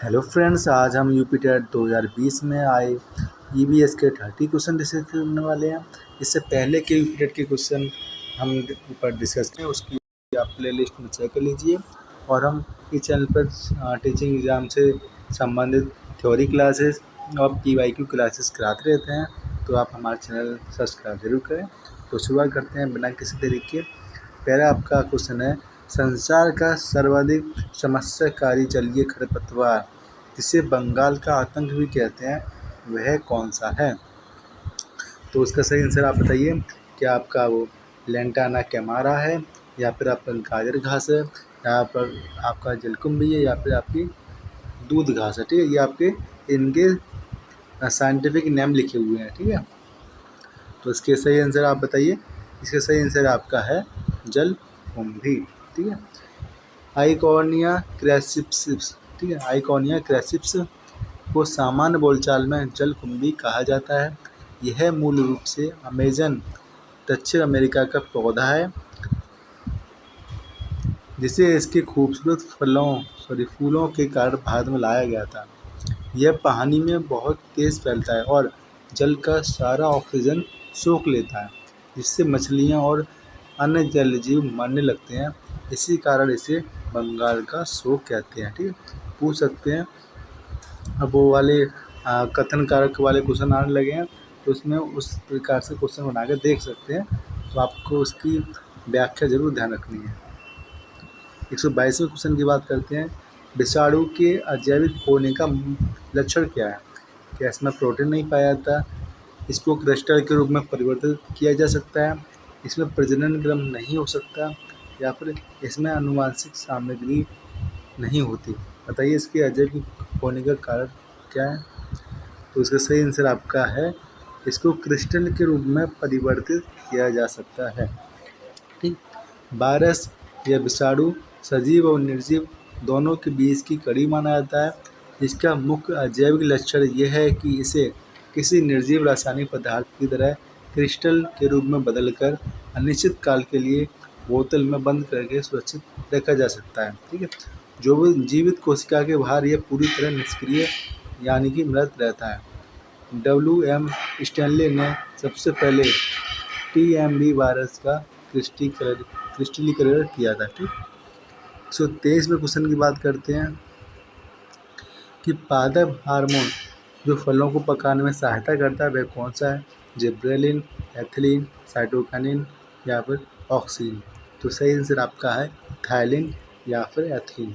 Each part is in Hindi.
हेलो फ्रेंड्स, आज हम यूपी टेट 2020 में आए ईवीएस के 30 क्वेश्चन डिस्कस करने वाले हैं। इससे पहले के यूपी टेट के क्वेश्चन हम ऊपर डिस्कस करें, उसकी आप प्लेलिस्ट में चेक कर लीजिए। और हम इस चैनल पर टीचिंग एग्ज़ाम से संबंधित थ्योरी क्लासेस और पीवाईक्यू क्लासेस कराते रहते हैं, तो आप हमारे चैनल सब्सक्राइब जरूर करें। तो शुरुआत करते हैं बिना किसी देरी के। पहला आपका क्वेश्चन है, संसार का सर्वाधिक समस्याकारी जलीय खरपतवार जिसे बंगाल का आतंक भी कहते हैं, वह कौन सा है? तो उसका सही आंसर आप बताइए। क्या आपका वो लेंटाना कैमारा है, या फिर आपका गाजर घास है, या पर आपका जलकुंभी है, या फिर आपकी दूध घास है? ठीक है, ये आपके इनके साइंटिफिक नेम लिखे हुए हैं। ठीक है, तो इसके सही आंसर आप बताइए। इसका सही आंसर आपका है जलकुंभी। ठीक है, आइकॉनिया क्रैसिप्स। ठीक है, आइकॉनिया क्रैसिप्स को सामान्य बोलचाल में जलकुंभी कहा जाता है। यह मूल रूप से अमेजन दक्षिण अमेरिका का पौधा है, जिसे इसके खूबसूरत फूलों के कारण भारत में लाया गया था। यह पानी में बहुत तेज़ फैलता है और जल का सारा ऑक्सीजन सोख लेता है, जिससे मछलियाँ और अन्य जलजीव मरने लगते हैं। इसी कारण इसे बंगाल का शोक कहते हैं। ठीक है, पूछ सकते हैं। अब वो वाले कथन कारक वाले क्वेश्चन आने लगे हैं, तो उसमें उस प्रकार से क्वेश्चन बना कर देख सकते हैं, तो आपको उसकी व्याख्या जरूर ध्यान रखनी है। 122वें क्वेश्चन की बात करते हैं। विषाणु के अजैविक होने का लक्षण क्या है? क्या इसमें प्रोटीन नहीं पाया जाता? इसको क्रिस्टल के रूप में परिवर्तित किया जा सकता है? इसमें प्रजनन क्रम नहीं हो सकता? या फिर इसमें आनुवांशिक सामग्री नहीं होती? बताइए, इसके अजैविक होने का कारण क्या है? तो इसका सही आंसर आपका है, इसको क्रिस्टल के रूप में परिवर्तित किया जा सकता है। ठीक, वायरस या विषाणु सजीव और निर्जीव दोनों के बीच की कड़ी माना जाता है। इसका मुख्य अजैविक लक्षण यह है कि इसे किसी निर्जीव रासायनिक पदार्थ की तरह क्रिस्टल के रूप में बदलकर अनिश्चित काल के लिए बोतल में बंद करके सुरक्षित रखा जा सकता है। ठीक है, जो भी जीवित कोशिका के बाहर यह पूरी तरह निष्क्रिय यानी कि मृत रहता है। W.M. स्टैनले ने सबसे पहले TMB वायरस का क्रिस्टलीकरण किया था। ठीक, 123वें क्वेश्चन की बात करते हैं कि पादप हार्मोन जो फलों को पकाने में सहायता करता है, वह कौन सा है? जिब्रेलिन, एथिलीन, साइटोकिनिन, या फिर ऑक्सीन? तो सही आंसर आपका है थायलिन या फिर एथिलीन।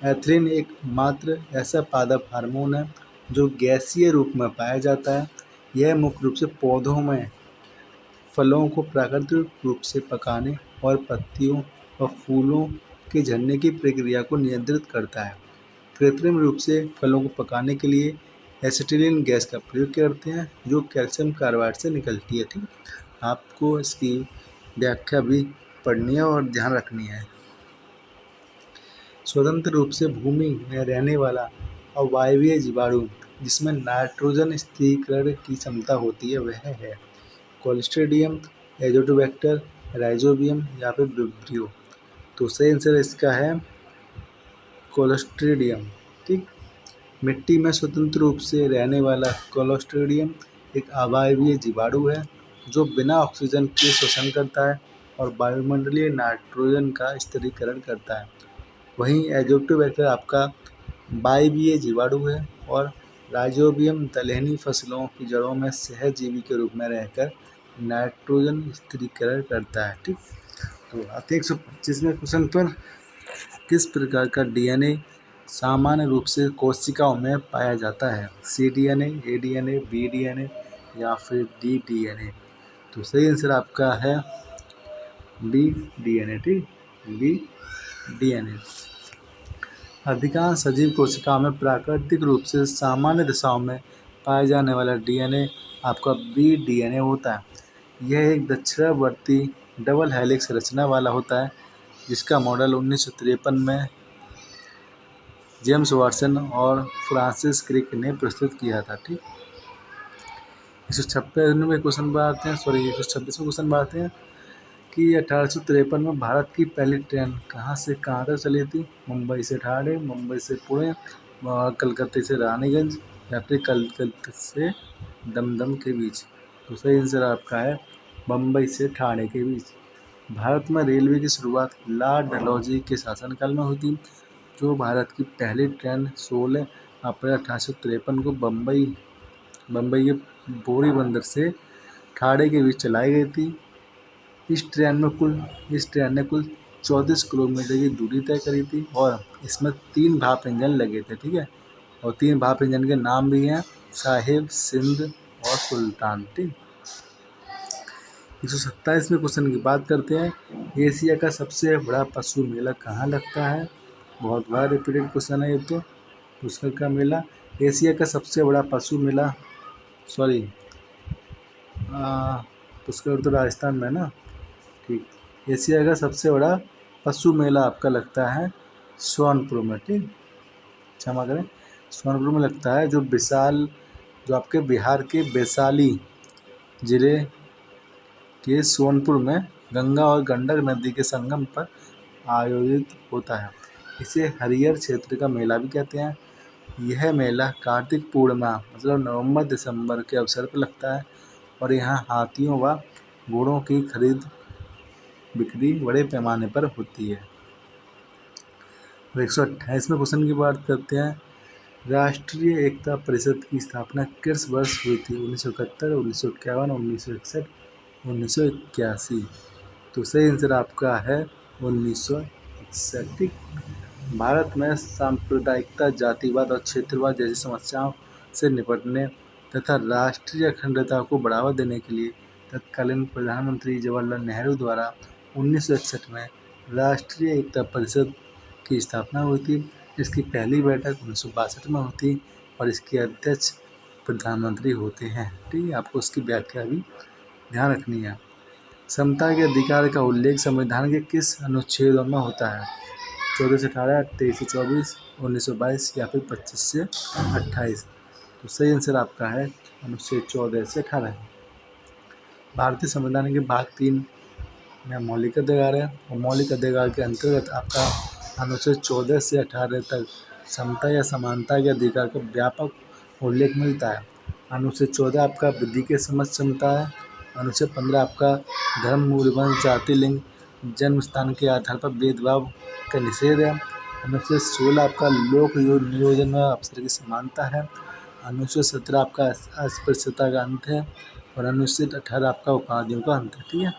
एथिलीन एकमात्र ऐसा पादप हार्मोन है जो गैसीय रूप में पाया जाता है। यह मुख्य रूप से पौधों में फलों को प्राकृतिक रूप से पकाने और पत्तियों और फूलों के झड़ने की प्रक्रिया को नियंत्रित करता है। कृत्रिम रूप से फलों को पकाने के लिए एसिटिलीन गैस का प्रयोग करते हैं, जो कैल्शियम कार्बाइड से निकलती है। ठीक, आपको इसकी व्याख्या भी पढ़नी है और ध्यान रखनी है। स्वतंत्र रूप से भूमि में रहने वाला अवायवीय जीवाणु जिसमें नाइट्रोजन स्थिरीकरण की क्षमता होती है, वह है कोलिस्ट्रीडियम, एजोटोबैक्टर, राइजोबियम, या फिर विब्रियो? तो सही आंसर इसका है कोलिस्ट्रीडियम। ठीक, मिट्टी में स्वतंत्र रूप से रहने वाला कोलिस्ट्रीडियम एक अवायवीय जीवाणु है जो बिना ऑक्सीजन के श्वसन करता है और वायुमंडलीय नाइट्रोजन का स्थिरीकरण करता है। वहीं एजोटोबैक्टर आपका वायवीय जीवाणु है और राइजोबियम दलहनी फसलों की जड़ों में सहजीवी के रूप में रहकर नाइट्रोजन स्थिरीकरण करता है। ठीक, तो आते 125वें क्वेश्चन पर। किस प्रकार का DNA सामान्य रूप से कोशिकाओं में पाया जाता है? cDNA, aDNA, bDNA, या फिर ddNA? तो सही आंसर आपका है bDNA। ठीक, bDNA। अधिकांश सजीव कोशिकाओं में प्राकृतिक रूप से सामान्य दिशाओं में पाए जाने वाला DNA आपका bDNA होता है। यह एक दक्षिणावर्ती डबल हेलिक्स रचना वाला होता है, जिसका मॉडल 1953 में जेम्स वाटसन और फ्रांसिस क्रिक ने प्रस्तुत किया था। ठीक, 156वें क्वेश्चन पर आते हैं, 126वें क्वेश्चन पर आते हैं कि 1853 में भारत की पहली ट्रेन कहाँ से कहाँ तक चली थी? मुंबई से ठाणे, मुंबई से पुणे, कलकत्ते से रानीगंज या फिर कलकत्ते से दमदम के बीच। तो सही आंसर आपका है बम्बई से ठाणे के बीच। भारत में रेलवे की शुरुआत लॉर्ड डलहौजी के शासनकाल में हुई थी। जो भारत की पहली ट्रेन 16 अप्रैल 1853 को बम्बई के बोरी बंदर से ठाणे के बीच चलाई गई थी। इस ट्रेन ने कुल 34 किलोमीटर की दूरी तय करी थी और इसमें 3 भाप इंजन लगे थे, ठीक है। और 3 भाप इंजन के नाम भी हैं साहिब, सिंध और सुल्तान, ठीक। 127वें क्वेश्चन की बात करते हैं। एशिया का सबसे बड़ा पशु मेला कहाँ लगता है? बहुत बार रिपीटेड क्वेश्चन है ये तो। पुष्कर का मेला। एशिया का सबसे बड़ा पशु मेला, सॉरी, पुष्कर तो राजस्थान में है ना, ठीक। एशिया का सबसे बड़ा पशु मेला आपका लगता है सोनपुर में, ठीक। क्षमा करें, सोनपुर में लगता है, जो आपके बिहार के वैशाली जिले के सोनपुर में गंगा और गंडक नदी के संगम पर आयोजित होता है। इसे हरिहर क्षेत्र का मेला भी कहते हैं। यह मेला कार्तिक पूर्णिमा मतलब नवंबर दिसंबर के अवसर पर लगता है और यहाँ हाथियों व घोड़ों की खरीद बिक्री बड़े पैमाने पर होती है। 128वें क्वेश्चन की बात करते हैं। राष्ट्रीय एकता परिषद की स्थापना किस वर्ष हुई थी? 1971, 1951, 1961, 1981। तो सही आंसर आपका है 1961। भारत में सांप्रदायिकता, जातिवाद और क्षेत्रवाद जैसी समस्याओं से निपटने तथा राष्ट्रीय अखंडता को बढ़ावा देने के लिए तत्कालीन प्रधानमंत्री जवाहरलाल नेहरू द्वारा 1961 में राष्ट्रीय एकता परिषद की स्थापना हुई थी। इसकी पहली बैठक 1962 में हुई थी और इसके अध्यक्ष प्रधानमंत्री होते हैं, ठीक है। आपको उसकी व्याख्या भी ध्यान रखनी है। समता के अधिकार का उल्लेख संविधान के किस अनुच्छेदों में होता है? 14 से 18, 23 से 24, 1922 या फिर 25 से 28। तो सही आंसर आपका है अनुच्छेद 14 से 18। भारतीय संविधान के भाग 3 में मौलिक अधिकार है और मौलिक अधिकार के अंतर्गत आपका अनुच्छेद 14 से 18 तक समता या समानता के अधिकार का व्यापक उल्लेख मिलता है। अनुच्छेद 14 आपका विधि के समझ क्षमता है। अनुच्छेद 15 आपका धर्म, मूल, वंश, जाति, लिंग, जन्म स्थान के आधार पर भेदभाव का निषेध है। अनुच्छेद 16 आपका लोक नियोजन में अवसर की समानता है। अनुच्छेद 17 आपका अस्पृश्यता का अंत है और अनुच्छेद 18 आपका उपाधियों का अंत है, ठीक है।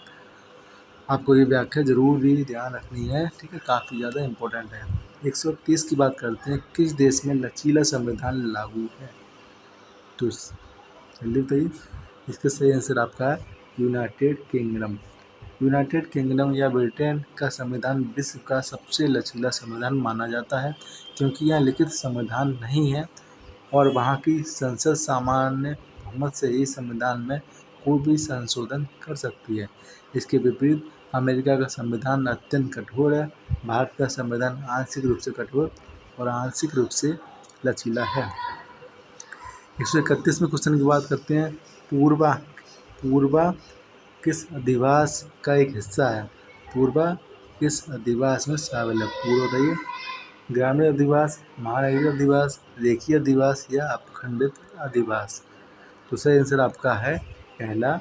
आपको ये व्याख्या जरूर भी ध्यान रखनी है, ठीक है, काफ़ी ज़्यादा इम्पोर्टेंट है। 130 की बात करते हैं। किस देश में लचीला संविधान लागू है? तो जल्दी बताइए। इसका सही आंसर आपका है यूनाइटेड किंगडम। यूनाइटेड किंगडम या ब्रिटेन का संविधान विश्व का सबसे लचीला संविधान माना जाता है क्योंकि यह लिखित संविधान नहीं है और वहाँ की संसद सामान्य बहुमत से ही संविधान में कोई भी संशोधन कर सकती है। इसके विपरीत अमेरिका का संविधान अत्यंत कठोर है। भारत का संविधान आंशिक रूप से कठोर और आंशिक रूप से लचीला है। 131वें क्वेश्चन की बात करते हैं। पूर्वा किस अधिवास का एक हिस्सा है? पूर्वा किस अधिवास में शामिल है? पूर्व बताइए। ग्रामीण अधिवास, महानगरीय अधिवास, रेखीय अधिवास या अपखंडित अधिवास। तो सही आंसर आपका है पहला,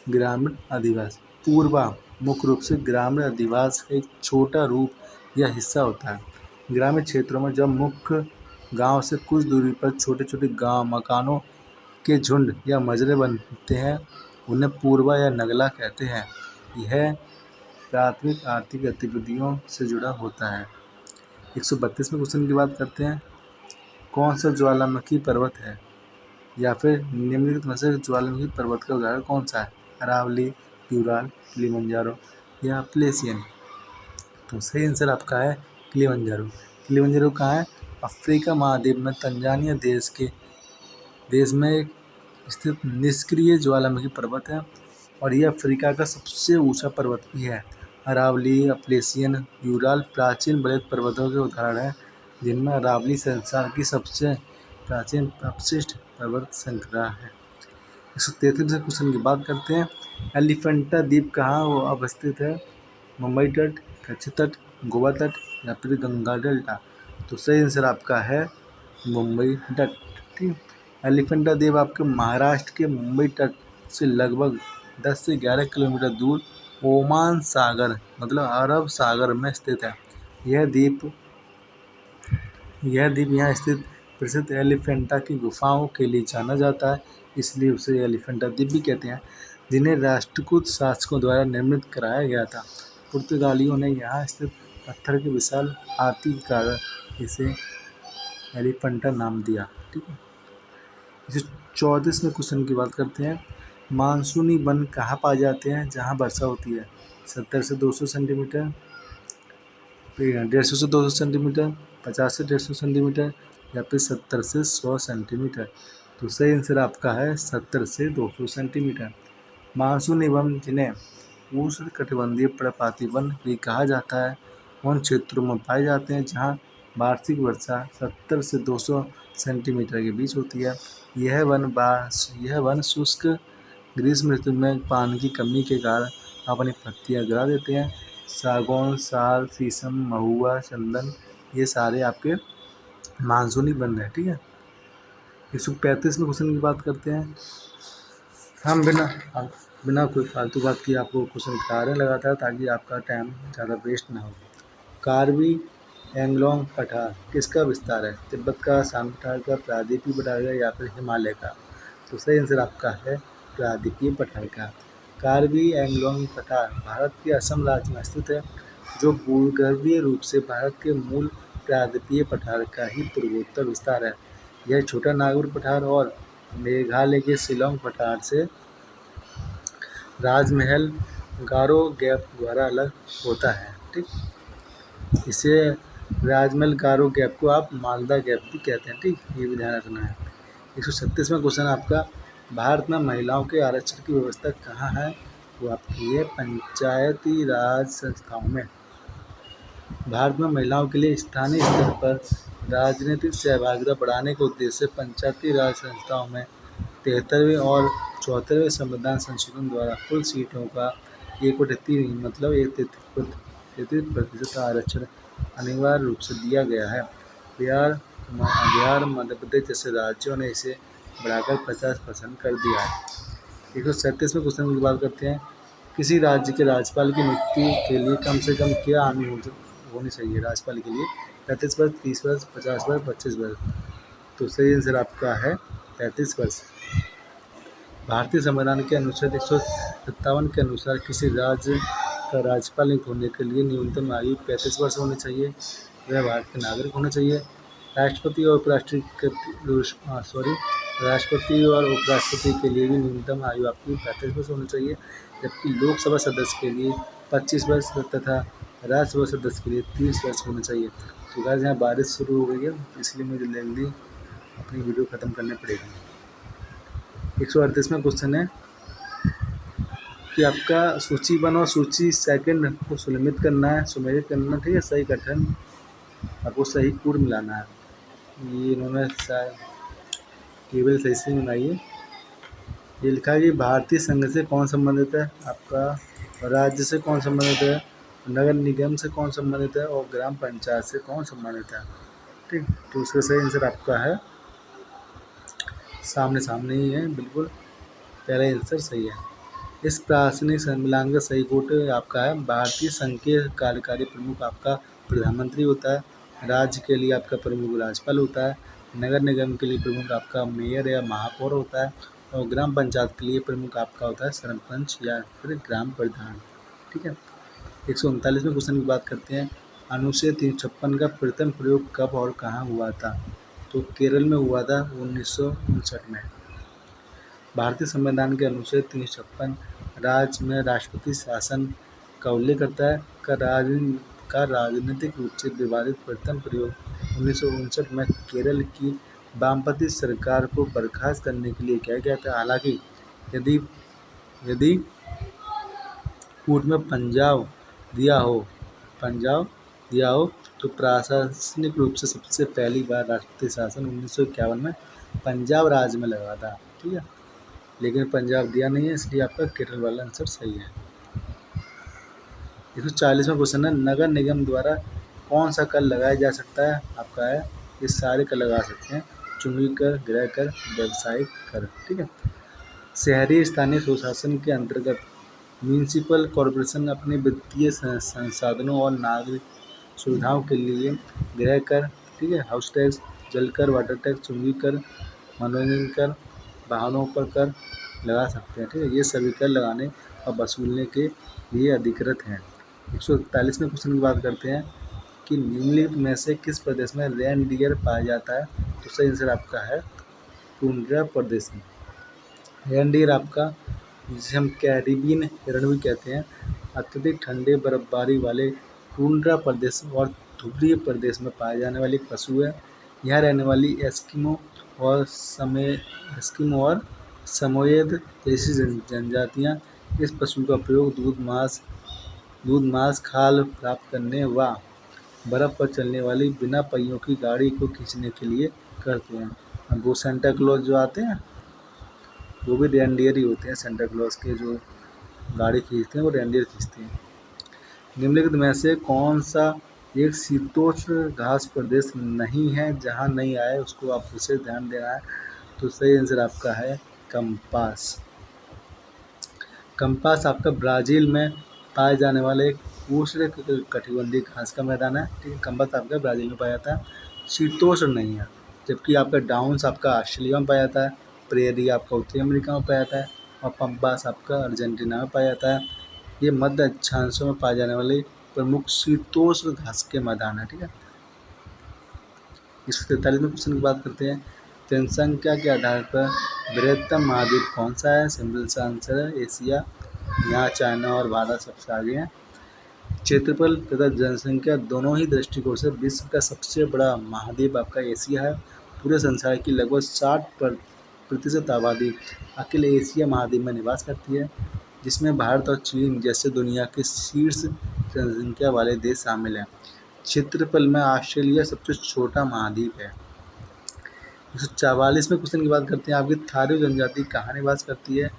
ग्रामीण अधिवास। पूर्वा मुख्य रूप से ग्रामीण अधिवास का एक छोटा रूप या हिस्सा होता है। ग्रामीण क्षेत्रों में जब मुख्य गांव से कुछ दूरी पर छोटे छोटे गांव मकानों के झुंड या मजरे बनते हैं, उन्हें पूर्वा या नगला कहते हैं। यह प्राथमिक आर्थिक गतिविधियों से जुड़ा होता है। 132वें क्वेश्चन की बात करते हैं। कौन सा ज्वालामुखी पर्वत है या फिर निम्नलिखित में से ज्वालामुखी पर्वत का उदाहरण कौन सा है? अरावली, यूराल, किलिमंजारो या एप्लेशियन। तो सही आंसर आपका है किलिमंजारो। किलिमंजारो कहाँ है? अफ्रीका महाद्वीप में तंजानिया देश में स्थित निष्क्रिय ज्वालामुखी पर्वत है और यह अफ्रीका का सबसे ऊंचा पर्वत भी है। अरावली, एप्लेशियन, यूराल प्राचीन बड़े पर्वतों के उदाहरण हैं जिनमें अरावली संसार की सबसे प्राचीन अपशिष्ट पर्वत श्रृंखला है। 133वें क्वेश्चन की बात करते हैं। एलिफेंटा द्वीप कहाँ अवस्थित है? मुंबई तट, कच्छ तट, गोवा तट या फिर गंगा डेल्टा। तो सही आंसर आपका है मुंबई तट। ठीक है। एलिफेंटा द्वीप आपके महाराष्ट्र के मुंबई तट से लगभग 10 से 11 किलोमीटर दूर ओमान सागर मतलब अरब सागर में स्थित है। यह द्वीप यहाँ स्थित प्रसिद्ध एलिफेंटा की गुफाओं के लिए जाना जाता है, इसलिए उसे एलिफेंटा द्वीप भी कहते हैं, जिन्हें राष्ट्रकूट शासकों द्वारा निर्मित कराया गया था। पुर्तगालियों ने यहाँ स्थित पत्थर की विशाल आरती के कारण इसे एलिफेंटा नाम दिया। ठीक है। इसे 34वें क्वेश्चन की बात करते हैं। मानसूनी वन कहाँ पाए जाते हैं जहाँ वर्षा होती है? 70 से 200 सेंटीमीटर, 150 से 200 सेंटीमीटर, 50 से 150 सेंटीमीटर या फिर 70 से 100 सेंटीमीटर। तो सही आंसर आपका है 70 से 200 सेंटीमीटर। मानसूनी वन जिन्हें उष्णकटिबंधीय पर्णपाती वन भी कहा जाता है, उन क्षेत्रों में पाए जाते हैं जहाँ वार्षिक वर्षा 70 से 200 सेंटीमीटर के बीच होती है। यह वन शुष्क ग्रीष्म ऋतु में पानी की कमी के कारण अपनी पत्तियां गिरा देते हैं। सागौन, साल, शीशम, महुआ, चंदन ये सारे आपके मानसूनी वन है। ठीक है। 135वें क्वेश्चन की बात करते हैं। हम बिना कोई फालतू बात किए आपको क्वेश्चन करा रहे हैं लगातार, ताकि आपका टाइम ज़्यादा वेस्ट ना हो। कार्बी एंगलोंग पठार किसका विस्तार है? तिब्बत का, सांग पठार का, प्रायद्वीपीय पठार का या फिर हिमालय का? तो सही आंसर आपका है प्रायद्वीपीय पठार का। कार्बी एंगलोंग पठार भारत के असम राज्य में स्थित है, जो भूगर्भीय रूप से भारत के मूल प्रायद्वीपीय पठार का ही पूर्वोत्तर विस्तार है। यह छोटा नागपुर पठार और मेघालय के शिलोंग पठार से राजमहल गारो गैप द्वारा अलग होता है। ठीक, इसे राजमहल गारो गैप को आप मालदा गैप भी कहते हैं। ठीक, ये भी ध्यान रखना है। 136वां क्वेश्चन आपका, भारत में महिलाओं के आरक्षण की व्यवस्था कहाँ है? वो आपकी है पंचायती राज संस्थाओं में। भारत में महिलाओं के लिए स्थानीय स्तर पर राजनीतिक सहभागिता बढ़ाने के उद्देश्य से पंचायती राज संस्थाओं में 73वें और 74वें संविधान संशोधन द्वारा कुल सीटों का 1/3 मतलब 33% आरक्षण अनिवार्य रूप से दिया गया है। बिहार, मध्य प्रदेश जैसे राज्यों ने इसे बढ़ाकर 50% कर दिया है। 137वें क्वेश्चन की बात करते हैं। किसी राज्य के राज्यपाल की नियुक्ति के लिए कम से कम क्या आयु होनी चाहिए? राज्यपाल के लिए 35 वर्ष, 30 वर्ष, 50 वर्ष, 25 वर्ष। तो सही आंसर आपका है 35 वर्ष। भारतीय संविधान के अनुच्छेद 157 के अनुसार किसी राज्य का राज्यपाल नियुक्त होने के लिए न्यूनतम आयु 35 वर्ष होनी चाहिए। वह भारत के नागरिक होना चाहिए। राष्ट्रपति और उपराष्ट्रपति के लिए भी न्यूनतम आयु आपकी 35 वर्ष होनी चाहिए, जबकि लोकसभा सदस्य के लिए 25 वर्ष तथा राज्यसभा सदस्य के लिए 30 वर्ष होना चाहिए। तो गाइस यहाँ बारिश शुरू हो गई है, इसलिए मुझे जल्दी अपनी वीडियो ख़त्म करनी पड़ेगी। 138वां क्वेश्चन है कि आपका सूची 1 और सूची 2 को सुमेलित करना है। ठीक है, सही गठन आपको सही कोड मिलाना है। ये इन्होंने टेबल सही से बनाई है। ये लिखा है कि भारतीय संघ से कौन संबंधित है, आपका राज्य से कौन संबंधित है, नगर निगम से कौन संबंधित है और ग्राम पंचायत से कौन संबंधित है। ठीक, तो उसका सही आंसर आपका है सामने ही है, बिल्कुल पहला आंसर सही है। इस प्राथमिक सम्मेलन का सही कोट आपका है, भारतीय संघ के कार्यकारी प्रमुख आपका प्रधानमंत्री होता है, राज्य के लिए आपका प्रमुख राज्यपाल होता है, नगर निगम के लिए प्रमुख आपका मेयर या महापौर होता है और ग्राम पंचायत के लिए प्रमुख आपका होता है सरपंच या फिर ग्राम प्रधान। ठीक है। 139वें क्वेश्चन की बात करते हैं। अनुच्छेद 356 का प्रथम प्रयोग कब और कहाँ हुआ था? तो केरल में हुआ था 1959 में। भारतीय संविधान के अनुच्छेद 356 राज्य में राष्ट्रपति शासन का उल्लेख करता है। का राजनीतिक रूप से विवादित प्रथम प्रयोग 1959 में केरल की वामपंथी सरकार को बर्खास्त करने के लिए किया गया था। हालांकि यदि कोर्ट में पंजाब दिया हो तो प्रशासनिक रूप से सबसे पहली बार राष्ट्रपति शासन 1951 में पंजाब राज्य में लगा था। ठीक है, लेकिन पंजाब दिया नहीं है, इसलिए आपका केरल वाला आंसर सही है। 140वां क्वेश्चन है, नगर निगम द्वारा कौन सा कर लगाया जा सकता है? आपका है ये सारे कर लगा सकते हैं, चुंगी कर, गृह कर, व्यावसायिक कर। ठीक है। शहरी स्थानीय स्वशासन के अंतर्गत म्यूनिसिपल कॉरपोरेशन अपने वित्तीय संसाधनों और नागरिक सुविधाओं के लिए गृह कर, ठीक है, हाउस टैक्स, जल कर, वाटर टैक्स, चुंगी कर, मनोरंजन कर, वाहनों पर कर लगा सकते हैं। ठीक है। ये सभी कर लगाने और वसूलने के लिए अधिकृत हैं। 141वें क्वेश्चन की बात करते हैं कि निम्नलिखित में से किस प्रदेश में रेनडियर पाया जाता है? तो सही आंसर आपका है टुंड्रा प्रदेश में। रेनडियर आपका, जिसे हम कैरिबियन हिरण भी कहते हैं, अत्यधिक ठंडे बर्फबारी वाले टुंड्रा प्रदेश और ध्रुवीय प्रदेश में पाए जाने वाली एक पशु है। यहाँ रहने वाली एस्किमो और समोयेद जैसी जनजातियाँ इस पशु का प्रयोग दूध, मांस, खाल प्राप्त करने व बर्फ पर चलने वाली बिना पहियों की गाड़ी को खींचने के लिए करते हैं। अब वो सेंटा क्लॉज जो आते हैं वो भी रेनडियर ही होते हैं। सेंटा क्लॉज के जो गाड़ी खींचते हैं वो रेनडियर खींचते हैं। निम्नलिखित में से कौन सा एक शीतोष्ण घास प्रदेश नहीं है? जहाँ नहीं आए उसको आप उसे ध्यान देना है। तो सही आंसर आपका है कंपास। कंपास आपका ब्राज़ील में पाए जाने वाले एक उष्ण कटिबंधीय घास का मैदान है। ठीक है। कंपास आपका ब्राज़ील में पाया जाता है, शीतोष्ण नहीं है। जबकि आपका डाउन्स आपका ऑस्ट्रेलिया में पाया जाता है, प्रेरी आपका उत्तरी अमेरिका में पाया जाता है और पंपास आपका अर्जेंटीना में पाया जाता है। ये मध्य अक्षांशों में पाए जाने वाले प्रमुख शीतोष्ण घास के मैदान है। ठीक है। 143वें क्वेश्चन की बात करते हैं। जनसंख्या के आधार पर बृहत्तम महाद्वीप कौन सा है? सिंपल सा आंसर है एशिया। यहाँ चाइना और भारत सबसे आगे हैं। क्षेत्रफल तथा जनसंख्या दोनों ही दृष्टिकोण से विश्व का सबसे बड़ा महाद्वीप आपका एशिया है। पूरे संसार की लगभग 60% आबादी अकेले एशिया महाद्वीप में निवास करती है, जिसमें भारत और चीन जैसे दुनिया के शीर्ष जनसंख्या वाले देश शामिल हैं। क्षेत्रफल में ऑस्ट्रेलिया सबसे छोटा महाद्वीप है। 144वें क्वेश्चन की बात करते हैं। आपकी थारू जनजाति कहाँ निवास करती है?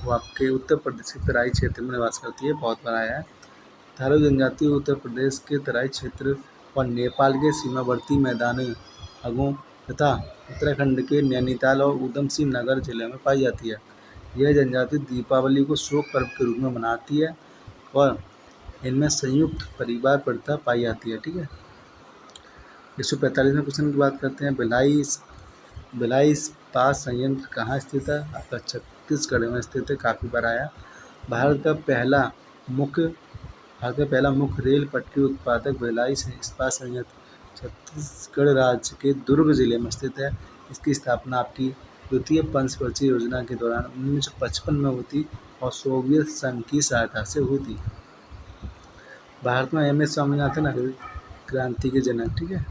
वो आपके उत्तर प्रदेश के तराई क्षेत्र में निवास करती है। बहुत बार आया है। थारू जनजाति उत्तर प्रदेश के तराई क्षेत्र और नेपाल के सीमावर्ती मैदानी भागों तथा उत्तराखंड के नैनीताल और ऊधम सिंह नगर जिले में पाई जाती है। यह जनजाति दीपावली को शोक पर्व के रूप में मनाती है और इनमें संयुक्त परिवार प्रथा पाई जाती है। ठीक है। 145वें क्वेश्चन की बात करते हैं। भिलाई इस्पात संयंत्र कहाँ स्थित है? आपका छत्तीसगढ़ में स्थित है। काफ़ी बार आया। भारत का पहला मुख्य रेल पटरी उत्पादक भिलाई इस्पात संयंत्र छत्तीसगढ़ राज्य के दुर्ग जिले में स्थित है। इसकी स्थापना आपकी द्वितीय पंचवर्षीय योजना के दौरान 1955 में हुई थी और सोवियत संघ की सहायता से हुई थी। भारत में एम एस स्वामीनाथन हरित क्रांति के जनक। ठीक है।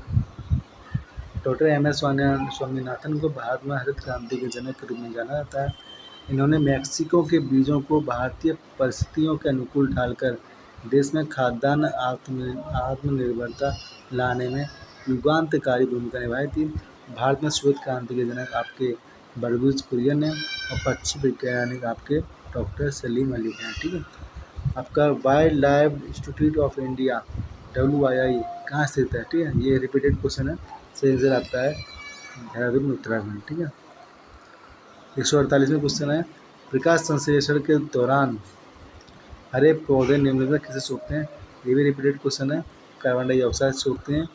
डॉक्टर एम एस स्वामीनाथन को भारत में हरित क्रांति के जनक के रूप में जाना जाता है। इन्होंने मैक्सिको के बीजों को भारतीय परिस्थितियों के अनुकूल ढालकर देश में खाद्यान्न आत्मनिर्भरता लाने में युगांतकारी भूमिका निभाई थी। भारत में श्वेत क्रांति के जनक आपके बरगुज कुरियन हैं और पक्षी वैज्ञानिक आपके डॉक्टर सलीम अली हैं। ठीक है। आपका wild life institute of India WII कहाँ स्थित है? ठीक है। ये रिपीटेड क्वेश्चन है। सही आंसर आपका है देहरादून उत्तराखंड। ठीक है। 148वें क्वेश्चन है। प्रकाश संश्लेषण के दौरान हरे पौधे निम्नलिखित में किसे सोखते हैं? ये भी रिपीटेड क्वेश्चन है। कार्बन डाइऑक्साइड सोखते हैं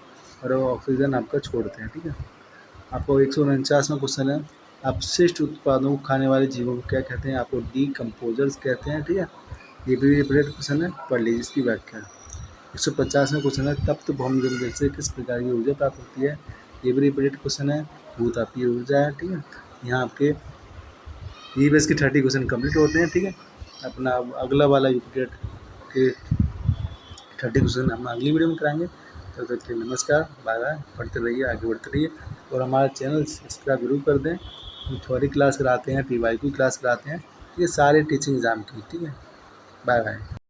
और ऑक्सीजन आपका छोड़ते हैं। ठीक है। आपको 149वां क्वेश्चन है। अपशिष्ट उत्पादों को खाने वाले जीवों को क्या कहते हैं? आपको डीकम्पोजर्स कहते हैं। ठीक है। ये भी रिपीटेड क्वेश्चन है। पढ़ लीजिए इसकी व्याख्या। 150वां क्वेश्चन है। तप्त भौम जल से किस प्रकार की ऊर्जा प्राप्त होती है? ये भी रिपीटेड क्वेश्चन है। भूतापीय ऊर्जा है। ठीक है। यहाँ आपके EVS के 30 क्वेश्चन कंप्लीट होते हैं। ठीक है। अपना अगला वाला यूपीटेट के 30 क्वेश्चन हम अगली वीडियो में कराएंगे। तब तक के लिए नमस्कार, बाय बाय। पढ़ते रहिए, आगे बढ़ते रहिए और हमारा चैनल सब्सक्राइब जरूर कर दें। हम थ्योरी क्लास कराते हैं, PYQ क्लास कराते हैं, ये सारे टीचिंग एग्जाम की। ठीक है। Bye bye.